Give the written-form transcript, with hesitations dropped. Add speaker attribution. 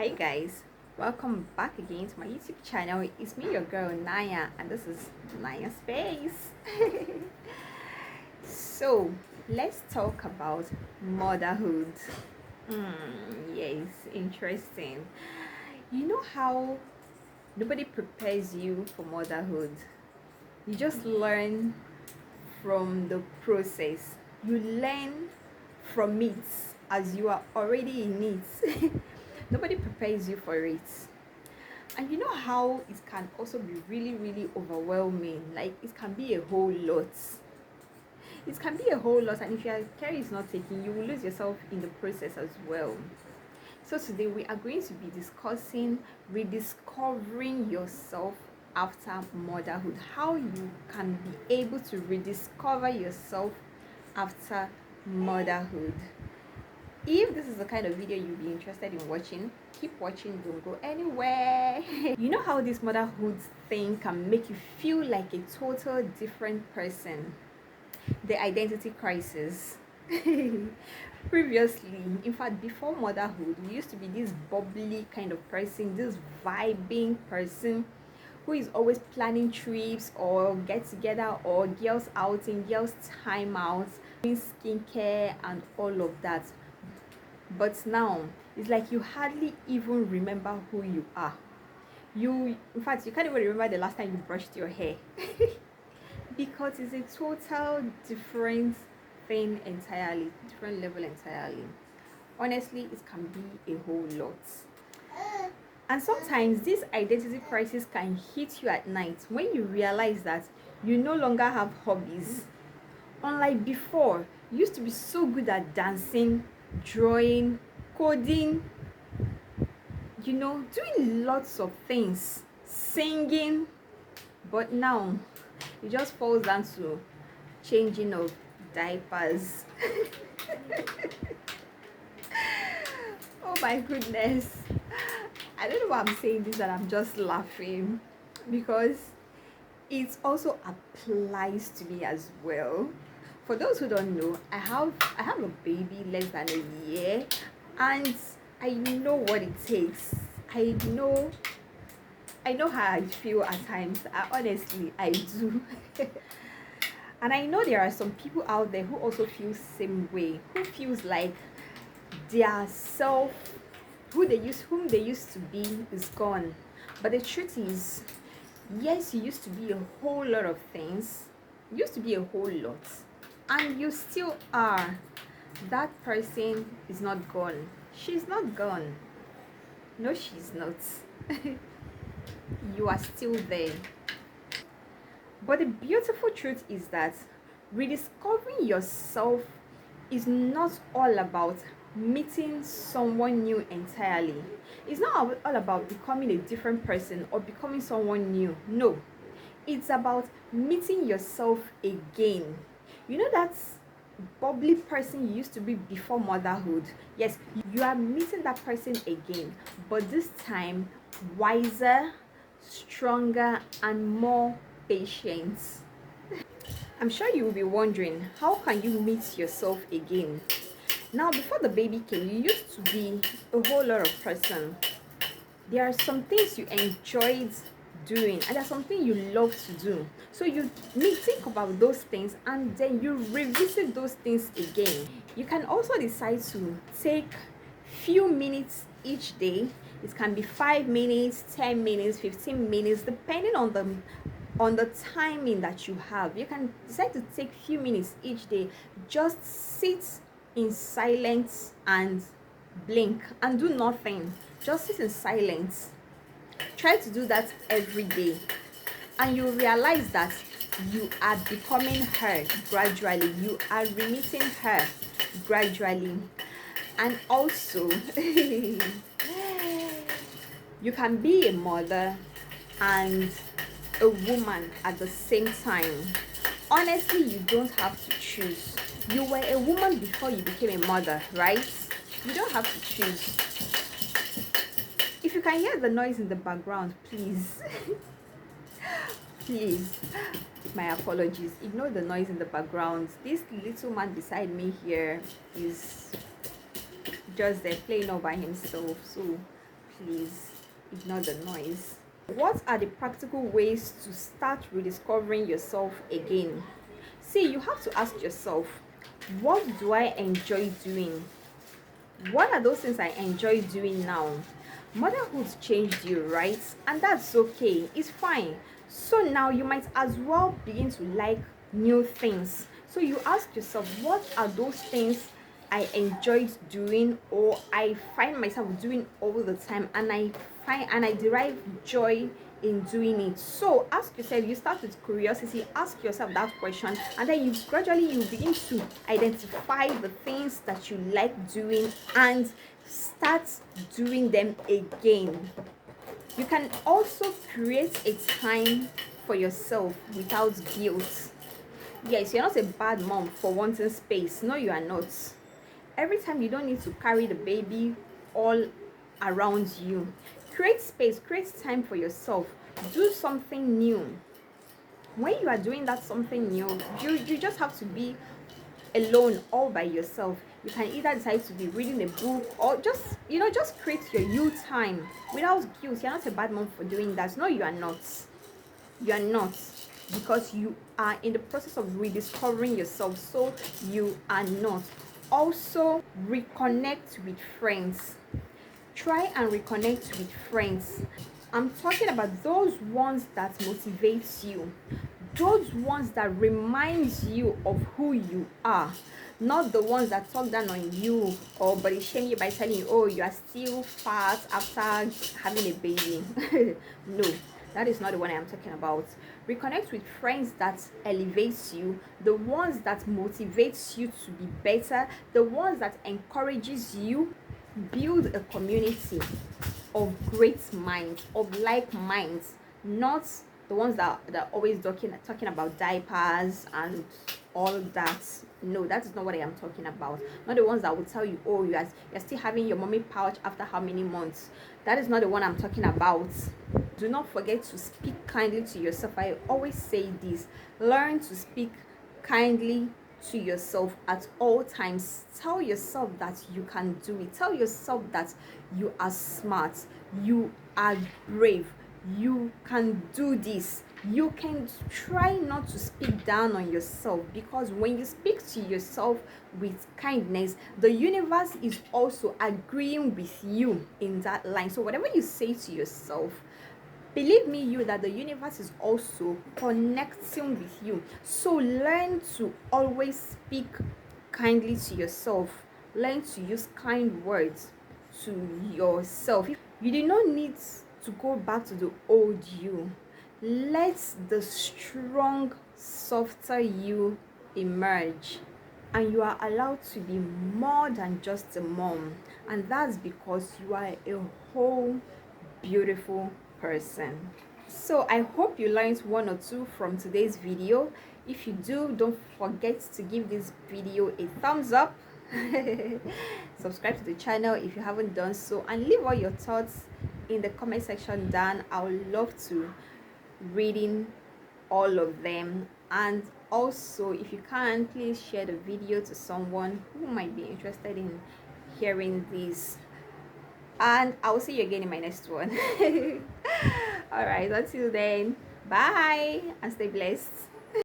Speaker 1: Hi guys, welcome back again to my YouTube channel. It's me, your girl Naya, and this is Naya Space. So let's talk about motherhood. Yes, interesting. You know how nobody prepares you for motherhood. You just learn from the process. You learn from it as you are already in it. Nobody prepares you for it. And you know how it can also be really, really overwhelming. Like it can be a whole lot. It can be a whole lot, and if your care is not taken, you will lose yourself in the process as well. So today we are going to be discussing rediscovering yourself after motherhood. How you can be able to rediscover yourself after motherhood. If this is the kind of video you'll be interested in watching, keep watching, don't go anywhere. You know how this motherhood thing can make you feel like a total different person? The identity crisis. Previously, in fact, before motherhood, we used to be this bubbly kind of person, this vibing person who is always planning trips or get together or girls outing, girls time out, doing skincare and all of that. But now it's like you hardly even remember who you are. In fact, you can't even remember the last time you brushed your hair. Because it's a total different thing entirely, different level entirely. Honestly, it can be a whole lot. And sometimes this identity crisis can hit you at night when you realize that you no longer have hobbies. Unlike before, you used to be so good at dancing, drawing, coding, doing lots of things, singing, but now it just falls down to changing of diapers. Oh my goodness. I don't know why I'm saying this and I'm just laughing because it also applies to me as well. For those who don't know, I have a baby less than a year, and I know what it takes. I know how I feel at times. Honestly, I do. And I know there are some people out there who also feel same way, who feels like their self, whom they used to be, is gone. But the truth is, yes, you used to be a whole lot of things. You used to be a whole lot, and you still are. That person is not gone. She's not gone. No, she's not. You are still there. But the beautiful truth is that rediscovering yourself is not all about meeting someone new entirely. It's not all about becoming a different person or becoming someone new. No, it's about meeting yourself again. You know that bubbly person you used to be before motherhood? Yes, you are meeting that person again, but this time wiser, stronger, and more patient. I'm sure you will be wondering, how can you meet yourself again? Now, before the baby came, you used to be a whole lot of person. There are some things you enjoyed doing, and there's something you love to do. So you may think about those things, and then you revisit those things again. You can also decide to take few minutes each day. It can be 5 minutes, 10 minutes, 15 minutes, depending on the timing that you have. You can decide to take few minutes each day. Just sit in silence and blink and do nothing. Just sit in silence. Try to do that every day, and you realize that you are becoming her gradually. You are remitting her gradually. And also you can be a mother and a woman at the same time. Honestly, you don't have to choose. You were a woman before you became a mother, right? You don't have to choose. If you can hear the noise in the background, please please, my apologies, ignore the noise in the background. This little man beside me here is just there playing all by himself, so please ignore the noise. What are the practical ways to start rediscovering yourself again? See, you have to ask yourself, what do I enjoy doing? What are those things I enjoy doing now? Motherhood's changed you, right? And that's okay, it's fine. So now you might as well begin to like new things. So you ask yourself, what are those things I enjoyed doing, or I find myself doing all the time, and I derive joy in doing it. So ask yourself, you start with curiosity, ask yourself that question, and then you gradually you begin to identify the things that you like doing and start doing them again. You can also create a time for yourself without guilt. Yes, you're not a bad mom for wanting space. No, you are not. Every time, you don't need to carry the baby all around you. Create space, create time for yourself. Do something new. When you are doing that something new, you just have to be alone, all by yourself. You can either decide to be reading a book, or just create your you time without guilt. You're not a bad mom for doing that. No, you are not. You are not, because you are in the process of rediscovering yourself. So you are not. Also, reconnect with friends. Try and reconnect with friends. I'm talking about those ones that motivates you, those ones that reminds you of who you are, not the ones that talk down on you or body shame you by telling you, oh, you are still fat after having a baby. No, that is not the one I am talking about. Reconnect with friends that elevates you, the ones that motivates you to be better, the ones that encourages you. Build a community of great minds, of like minds, not the ones that are always talking about diapers and all that. No, that is not what I am talking about. Not the ones that will tell you, oh, you're still having your mommy pouch after how many months. That is not the one I'm talking about. Do not forget to speak kindly to yourself. I always say this: learn to speak kindly to yourself at all times. Tell yourself that you can do it. Tell yourself that you are smart, you are brave, you can do this. You can try not to speak down on yourself, because when you speak to yourself with kindness, the universe is also agreeing with you in that line. So whatever you say to yourself, believe me, you, that the universe is also connecting with you. So learn to always speak kindly to yourself. Learn to use kind words to yourself. You do not need to go back to the old you. Let the strong, softer you emerge, and you are allowed to be more than just a mom. And that's because you are a whole beautiful person. So I hope you learned one or two from today's video. If you do, don't forget to give this video a thumbs up. Subscribe to the channel if you haven't done so, and leave all your thoughts in the comment section down. I would love to reading all of them. And also, if you can, please share the video to someone who might be interested in hearing this. And I will see you again in my next one. All right, until then, bye and stay blessed.